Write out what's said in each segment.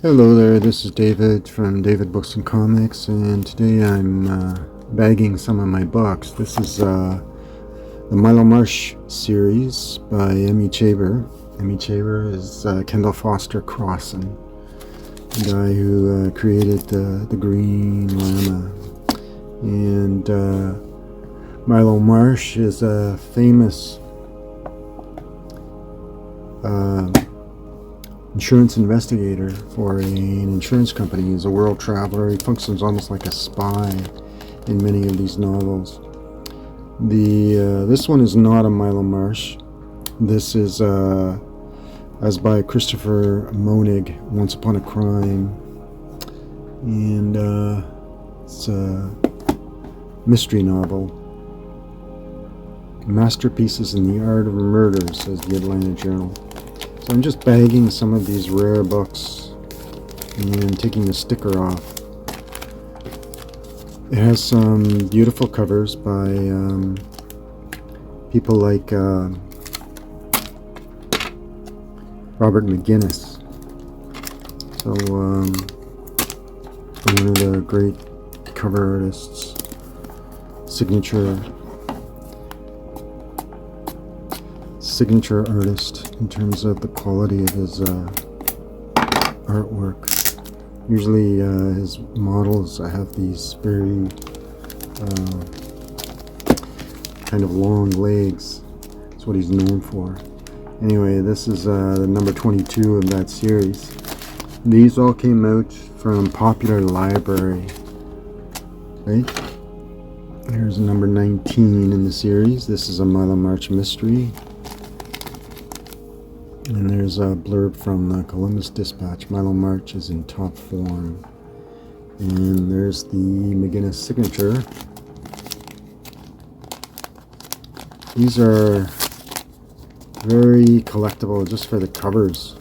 Hello there, this is David from David Books and Comics, and today I'm bagging some of my books. This is the Milo March series by Emmy Chaber. Emmy Chaber is Kendall Foster Crossan, the guy who created the Green Llama. And Milo March is a famous insurance investigator for an insurance company. He's a world traveler. He functions almost like a spy in many of these novels. This one is not a Milo March. This is as by Christopher Monig, Once Upon a Crime, and it's a mystery novel. Masterpieces in the Art of Murder, says the Atlanta Journal. So I'm just bagging some of these rare books and taking the sticker off. It has some beautiful covers by people like Robert McGinnis. So one of the great cover artists, signature artist in terms of the quality of his artwork. Usually his models have these very kind of long legs. That's what he's known for. Anyway, this is the number 22 of that series. These all came out from Popular Library, right? Here's number 19 in the series. This is a Milo March mystery. And there's a blurb from the Columbus Dispatch. Milo March is in top form. And there's the McGinnis signature. These are very collectible just for the covers.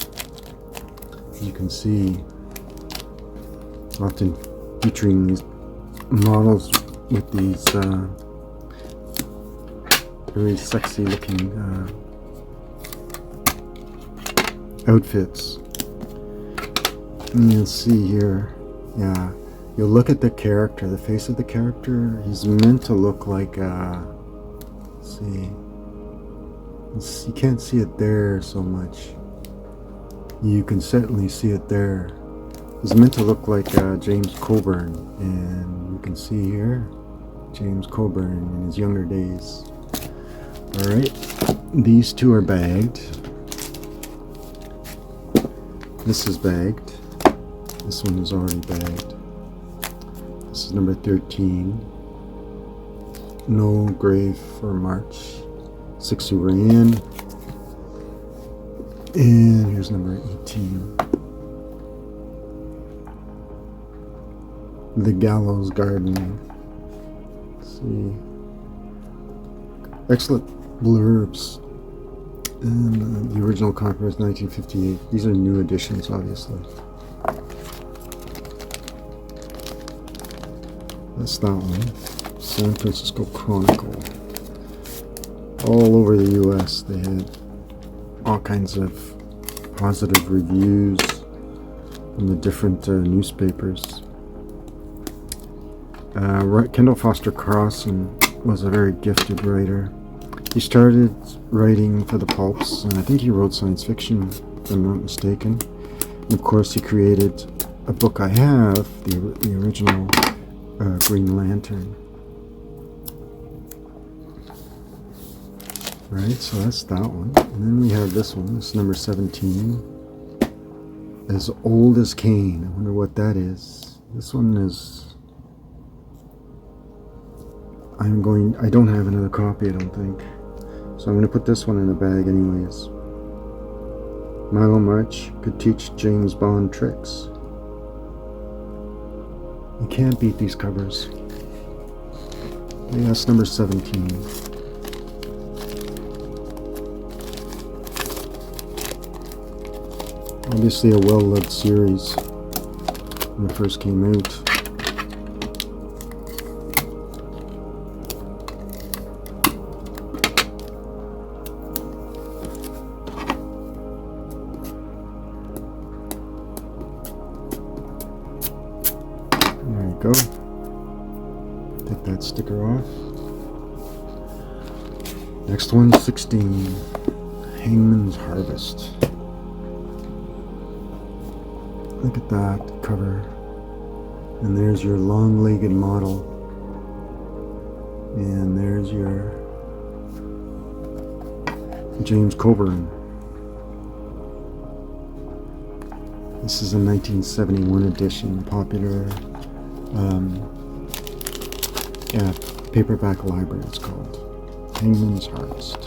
You can see, often featuring these models with these very sexy looking outfits. And you'll see here, yeah, you'll look at the character, the face of the character. He's meant to look like let's see, you can't see it there so much. You can certainly see it there. He's meant to look like James Coburn, and you can see here James Coburn in his younger days. Alright, these two are bagged. This is bagged. This one is already bagged. This is number 13. No Grave for March. 6 who ran. And here's number 18. The Gallows Garden. Let's see. Excellent blurbs. And the original cover is 1958. These are new editions, obviously. That's that one. San Francisco Chronicle. All over the U.S. they had all kinds of positive reviews from the different newspapers. Kendall Foster Crossan was a very gifted writer. He started writing for the pulps, and I think he wrote science fiction, if I'm not mistaken. And of course, he created a book I have, the original Green Lantern. Right, so that's that one. And then we have this one. This is number 17. As Old as Kane. I wonder what that is. This one is... I don't have another copy, I don't think. So I'm going to put this one in a bag anyways. Milo March could teach James Bond tricks. You can't beat these covers. Yeah, that's number 17. Obviously a well-loved series when it first came out. go. Take that sticker off. Next one, 16. Hangman's Harvest. Look at that cover. And there's your long-legged model. And there's your James Coburn. This is a 1971 edition, popular, paperback library it's called. Hangman's Harvest.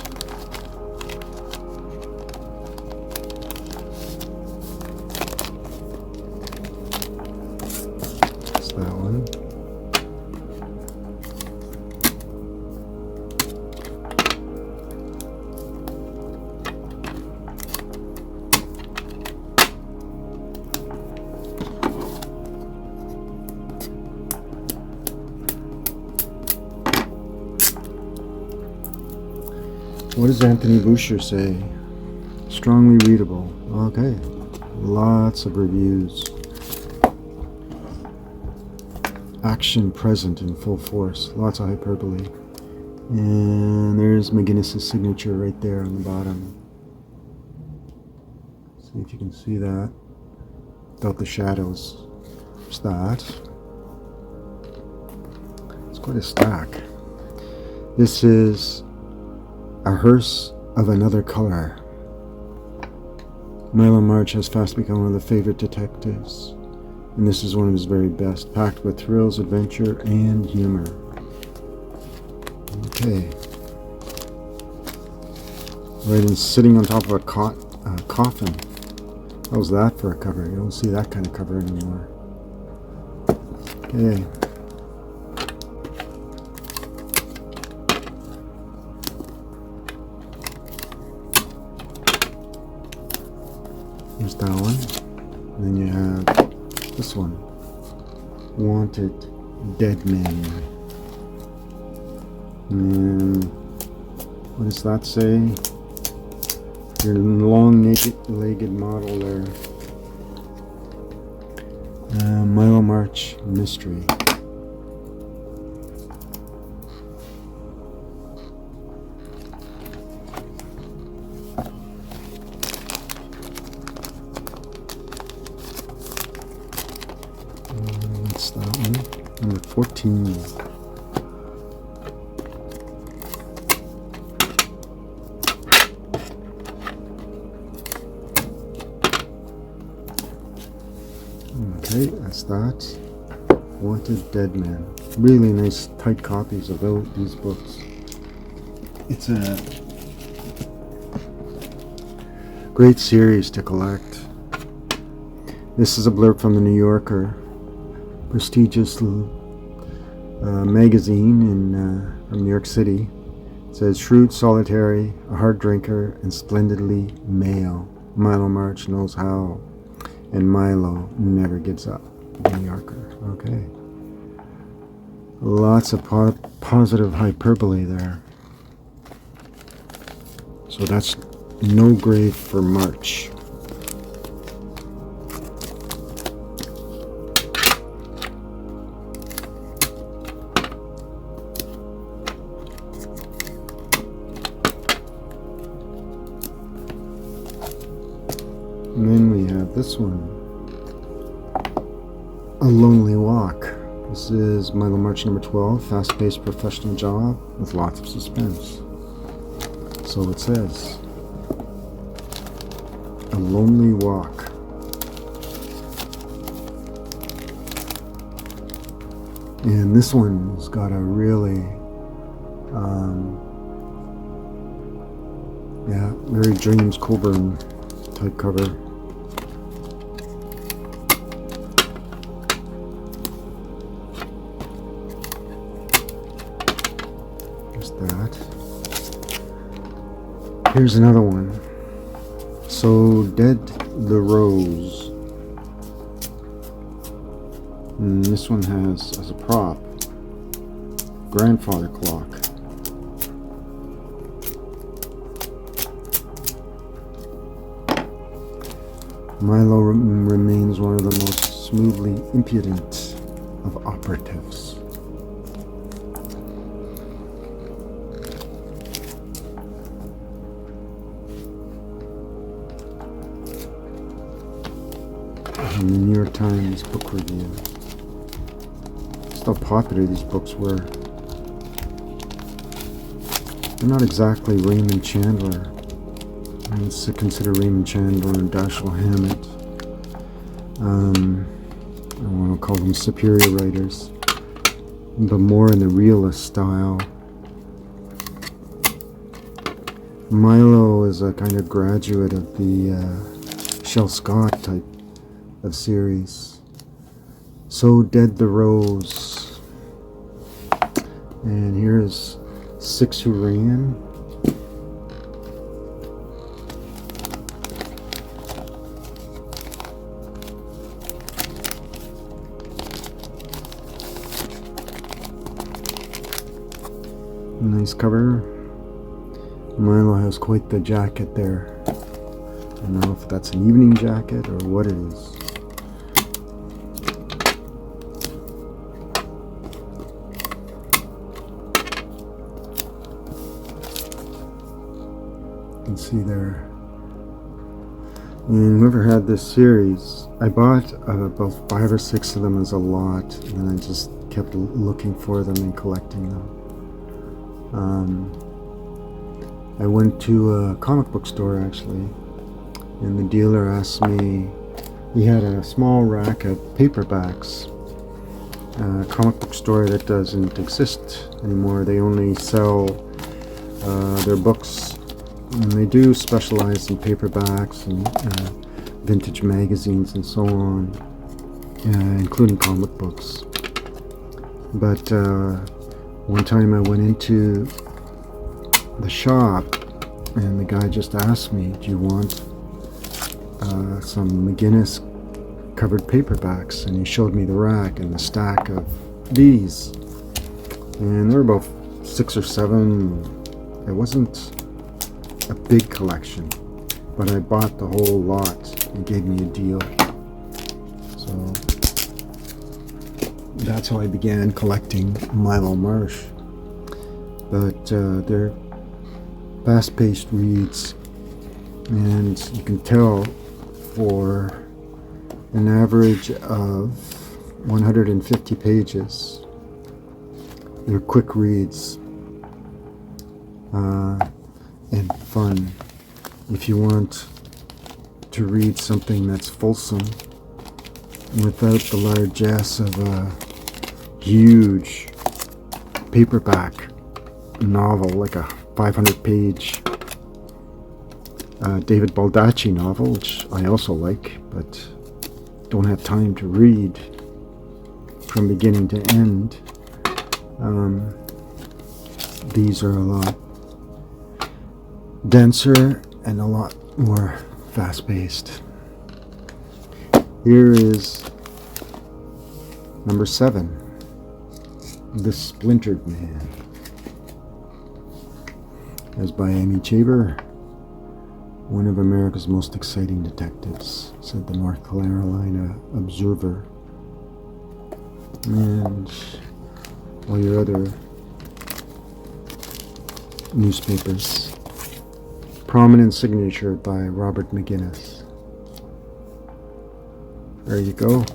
That's that one. What does Anthony Boucher say? Strongly readable. Okay. Lots of reviews. Action present in full force. Lots of hyperbole. And there's McGinnis's signature right there on the bottom. See if you can see that. Without the shadows. There's that. It's quite a stack. This is A Hearse of Another Color. Milo March has fast become one of the favorite detectives, and this is one of his very best, packed with thrills, adventure, and humor. Okay. Right, and sitting on top of a coffin. How's that for a cover? You don't see that kind of cover anymore. Okay. Here's that one. And then you have this one. Wanted Dead Men. And what does that say? Your long-legged model there. Milo March Mystery. That's that one. Number 14. Okay, that's that. Wanted Dead Man. Really nice tight copies of these books. It's a great series to collect. This is a blurb from the New Yorker, prestigious magazine from New York City. It says, shrewd, solitary, a hard drinker, and splendidly male. Milo March knows how, and Milo never gives up. The New Yorker. Okay. Lots of positive hyperbole there. So that's no grave for March. And then we have this one. A Lonely Walk. This is Milo March number 12, fast-paced professional job with lots of suspense. So it says, A Lonely Walk. And this one's got a really, very James Coburn type cover. That. Here's another one. So Dead the Rose. And this one has as a prop grandfather clock. Milo remains one of the most smoothly impudent of operatives. And the New York Times book review. Just how popular these books were. They're not exactly Raymond Chandler. I mean, consider Raymond Chandler and Dashiell Hammett. I want to call them superior writers, but more in the realist style. Milo is a kind of graduate of the Shel Scott type of series. So Dead the Rose. And here's Six Who Ran. Nice cover. Milo has quite the jacket there. I don't know if that's an evening jacket or what it is. You can see there. And whoever had this series, I bought about 5 or 6 of them as a lot, and I just kept looking for them and collecting them. I went to a comic book store actually, and the dealer asked me, he had a small rack of paperbacks. A comic book store that doesn't exist anymore. They only sell their books, and they do specialize in paperbacks and vintage magazines and so on, including comic books. But one time I went into the shop and the guy just asked me, do you want some McGinnis covered paperbacks? And he showed me the rack and the stack of these. And there were about 6 or 7. It wasn't a big collection, but I bought the whole lot and gave me a deal. So that's how I began collecting Milo March. But they're fast-paced reads, and you can tell for an average of 150 pages, they're quick reads and fun. If you want to read something that's fulsome without the largesse of a huge paperback novel, like a 500-page David Baldacci novel, which I also like, but don't have time to read from beginning to end. These are a lot denser and a lot more fast-paced. Here is number 7, The Splintered Man. As by Amy Chaber, one of America's most exciting detectives, said the North Carolina Observer, and all your other newspapers. Prominent signature by Robert McGinnis. There you go.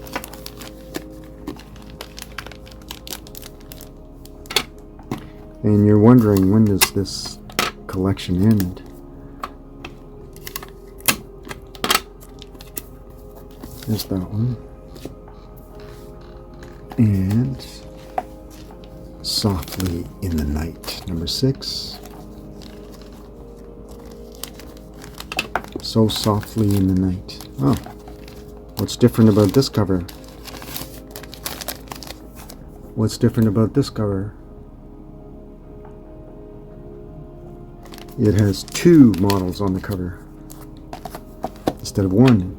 And you're wondering, when does this collection end? There's that one. And Softly in the Night, number 6. So Softly in the Night. Oh, what's different about this cover? What's different about this cover? It has 2 models on the cover instead of 1.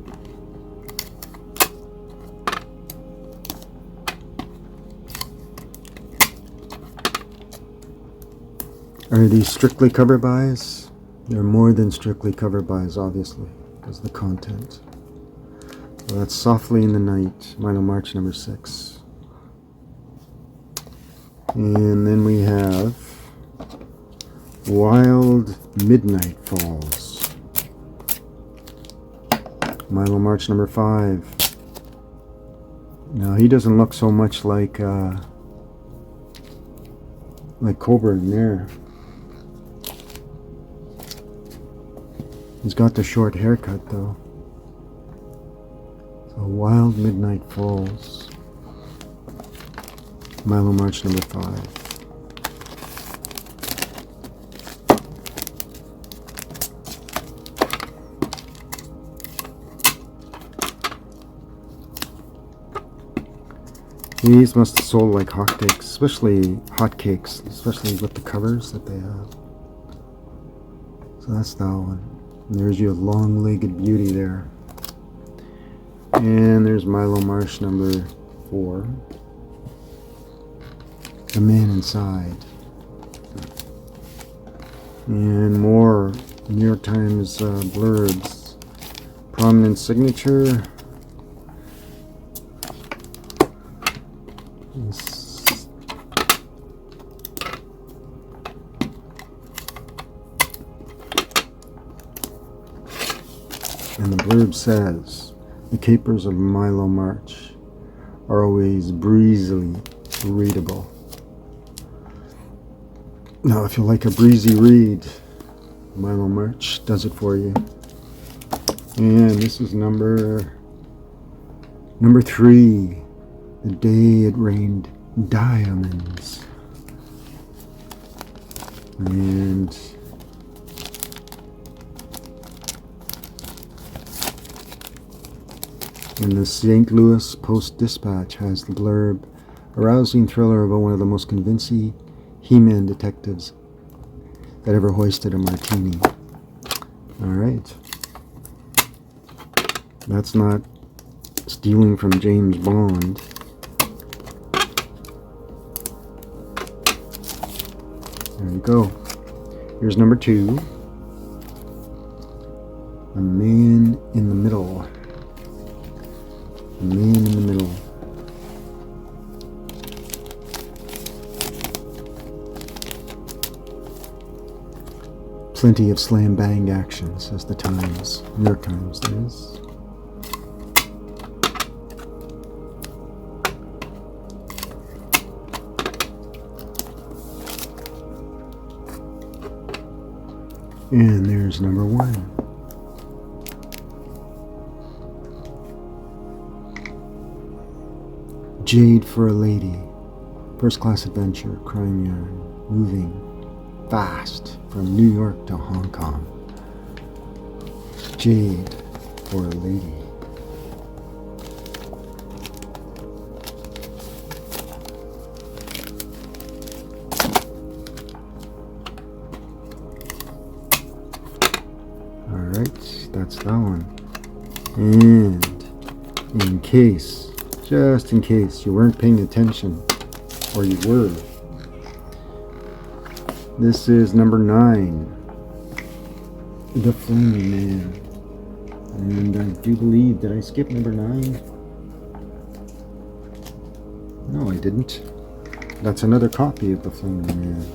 Are these strictly cover buys? They're more than strictly cover buys, obviously, because of the content. So that's Softly in the Night, Milo March, number 6. And then we have Wild Midnight Falls. Milo March number 5. Now he doesn't look so much like Coburn there. He's got the short haircut though. So Wild Midnight Falls. Milo March number 5. These must have sold like hotcakes, especially with the covers that they have. So that's that one. And there's your long-legged beauty there. And there's Milo March number 4. The Man Inside. And more New York Times blurbs. Prominent signature. And the blurb says, the capers of Milo March are always breezily readable. Now, if you like a breezy read, Milo March does it for you. And this is number 3, The Day It Rained Diamonds. And the St. Louis Post-Dispatch has the blurb, a rousing thriller about one of the most convincing He-Man detectives that ever hoisted a martini. Alright. That's not stealing from James Bond. There you go. Here's number 2. A Man in the Middle. A Man in the Middle. Plenty of slam bang action, says the Times. New York Times, that is. And there's number 1. Jade for a Lady. First class adventure, crime yarn, moving fast from New York to Hong Kong. Jade for a Lady. Alright, that's that one. And just in case you weren't paying attention, or you were, this is number 9, The Flaming Man. And I do believe, did I skip number 9? No, I didn't. That's another copy of The Flaming Man.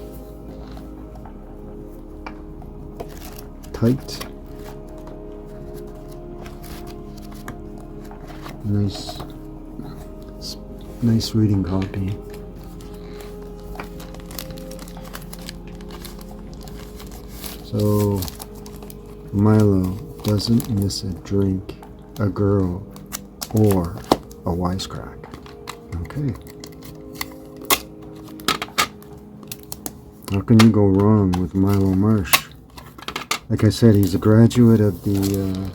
Tight. Nice reading copy. So Milo doesn't miss a drink, a girl, or a wisecrack. Okay. How can you go wrong with Milo March? Like I said, he's a graduate of the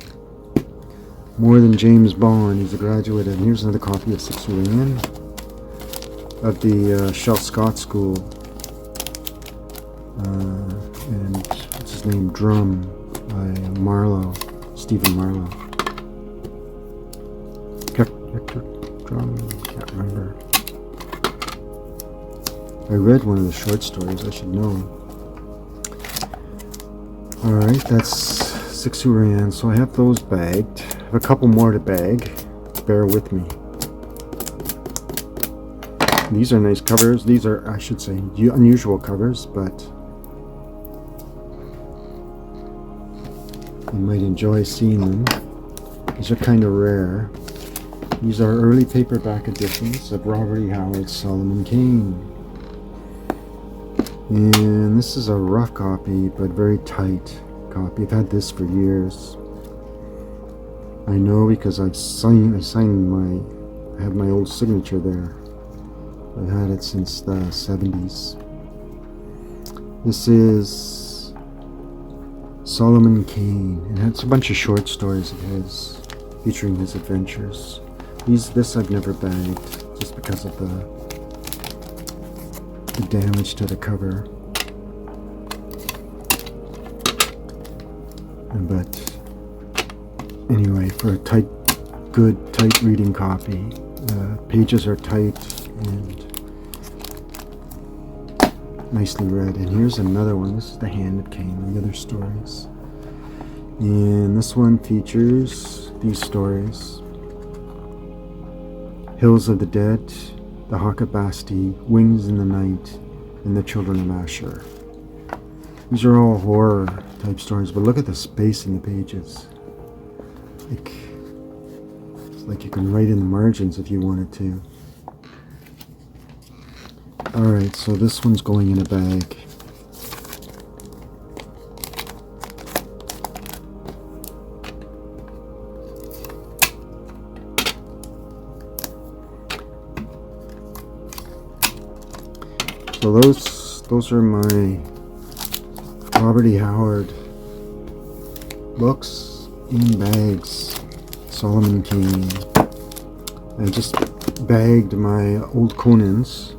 more than James Bond. He's a graduate, and here's another copy of 6 Rand of the Shell Scott School. And what's his name? Drum by Stephen Marlowe. Hector Drum? Can't remember. I read one of the short stories, I should know. Alright, that's 6 Rand, so I have those bagged. I have a couple more to bag. Bear with me. These are nice covers. These are, I should say, unusual covers, but you might enjoy seeing them. These are kind of rare. These are early paperback editions of Robert E. Howard's Solomon Kane. And this is a rough copy, but very tight copy. I've had this for years. I know because I have my old signature there. I've had it since the 70s. This is Solomon Kane. It has a bunch of short stories of his, featuring his adventures. This I've never bagged, just because of the damage to the cover. But anyway, for a good tight reading copy, pages are tight and nicely read. And here's another one. This is The Hand of Cain, the other stories. And this one features these stories: Hills of the Dead, The Hawk of Basti, Wings in the Night, and The Children of Asher. These are all horror type stories, but look at the space in the pages. It's like you can write in the margins if you wanted to. Alright, so this one's going in a bag. So those are my Robert E. Howard books in bags. Solomon Kane. I just bagged my old Conans,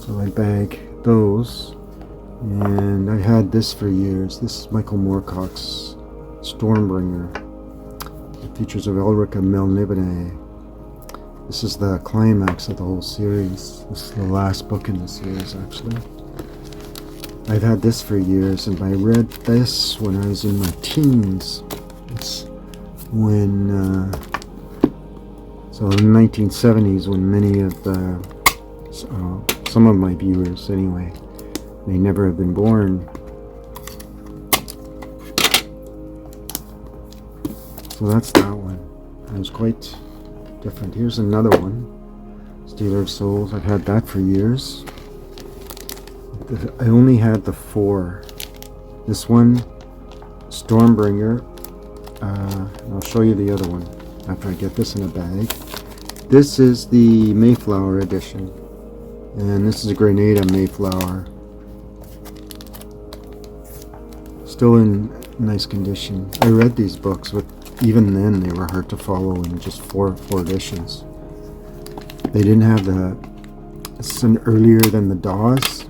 so I bag those. And I had this for years. This is Michael Moorcock's Stormbringer. The Features of Elric and Melniboné. This is the climax of the whole series. This is the last book in the series, actually. I've had this for years, and I read this when I was in my teens. It's when, so in the 1970s, when many of some of my viewers, anyway, may never have been born. So that's that one. It was quite different. Here's another one, Stealer of Souls. I've had that for years. I only had the 4. This one, Stormbringer. I'll show you the other one after I get this in a bag. This is the Mayflower edition, and this is a Grenada Mayflower. Still in nice condition. I read these books, but even then they were hard to follow in just four editions. They didn't have it's an earlier than the Daws.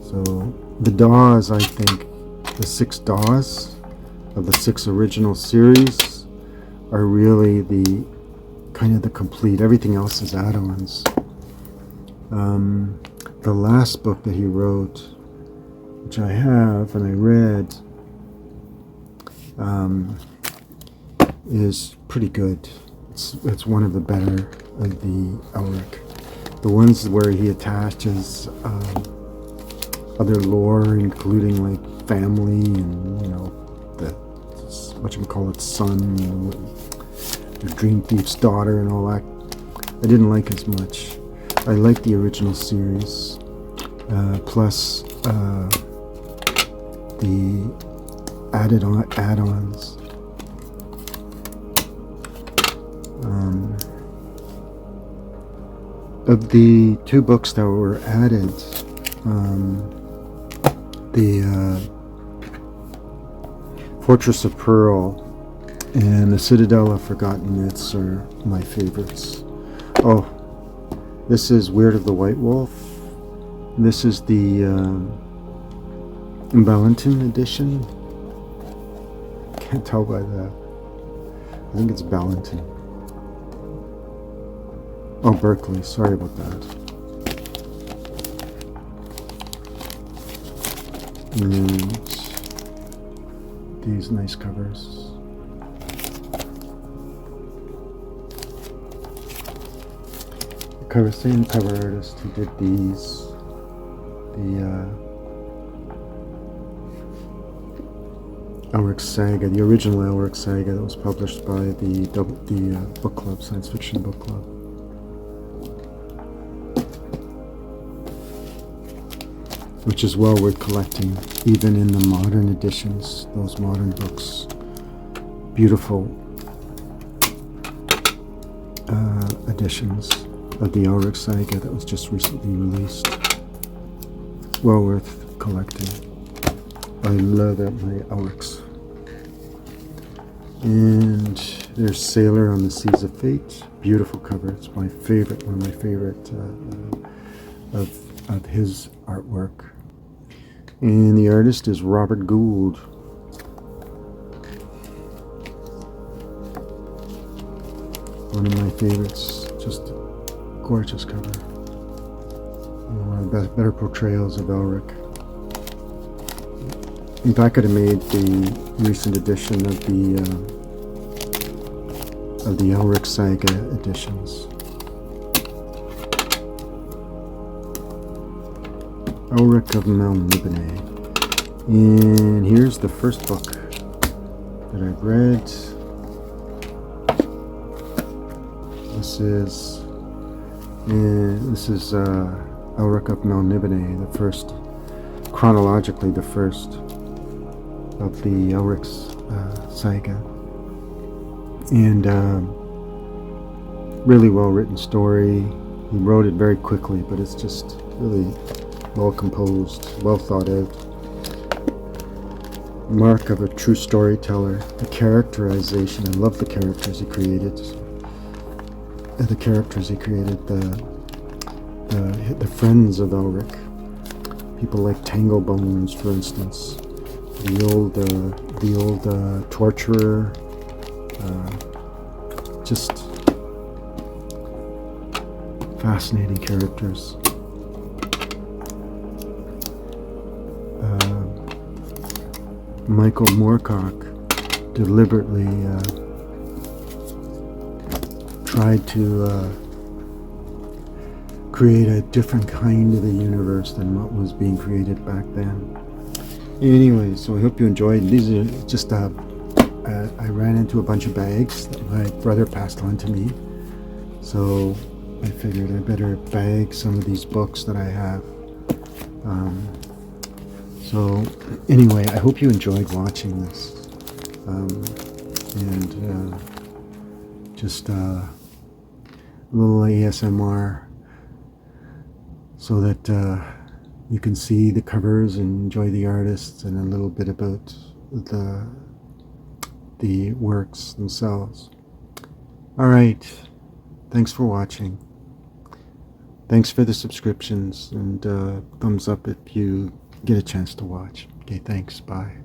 So the Daws, I think, the 6 Daws of the 6 original series are really the kind of the complete. Everything else is add-ons. The last book that he wrote, which I have and I read, is pretty good. It's one of the better of the Elric. The ones where he attaches other lore, including like family and, you know, the whatchamacallit son, you know, the Dream Thief's daughter and all that, I didn't like as much. I liked the original series, plus the add-ons. Of the 2 books that were added, the Fortress of Pearl and the Citadel of Forgotten Myths are my favorites. Oh, this is Weird of the White Wolf. This is the Valentin edition. Can't tell by that. I think it's Valentin. Oh, Berkeley. Sorry about that. And these nice covers. same cover artist who did these. The Elric Saga, the original Elric Saga that was published by the book club, science fiction book club. Which is well worth collecting, even in the modern editions, those modern books. Beautiful editions of the Elric Saga that was just recently released. Well worth collecting. I love my Elrics. And there's Sailor on the Seas of Fate. Beautiful cover. It's my favorite, one of my favorite of his artwork. And the artist is Robert Gould. One of my favorites. Just a gorgeous cover. One of the better portrayals of Elric. In fact, I could have made the recent edition of the Elric Saga editions. Elric of Melnibone. And here's the first book that I've read. This is Elric of Melnibone, the first, chronologically the first of the Elric's saga. And really well written story. He wrote it very quickly, but it's just really well composed, well thought out. Mark of a true storyteller. The characterization, I love the characters he created. The characters he created, the friends of Elric. People like Tanglebones, for instance. The old torturer. Just fascinating characters. Michael Moorcock deliberately tried to create a different kind of a universe than what was being created back then. Anyway, so I hope you enjoyed. These are just I ran into a bunch of bags that my brother passed on to me, so I figured I better bag some of these books that I have. So anyway, I hope you enjoyed watching this, and just a little ASMR so that you can see the covers and enjoy the artists and a little bit about the works themselves. All right, thanks for watching. Thanks for the subscriptions, and thumbs up if you get a chance to watch. Okay, thanks. Bye.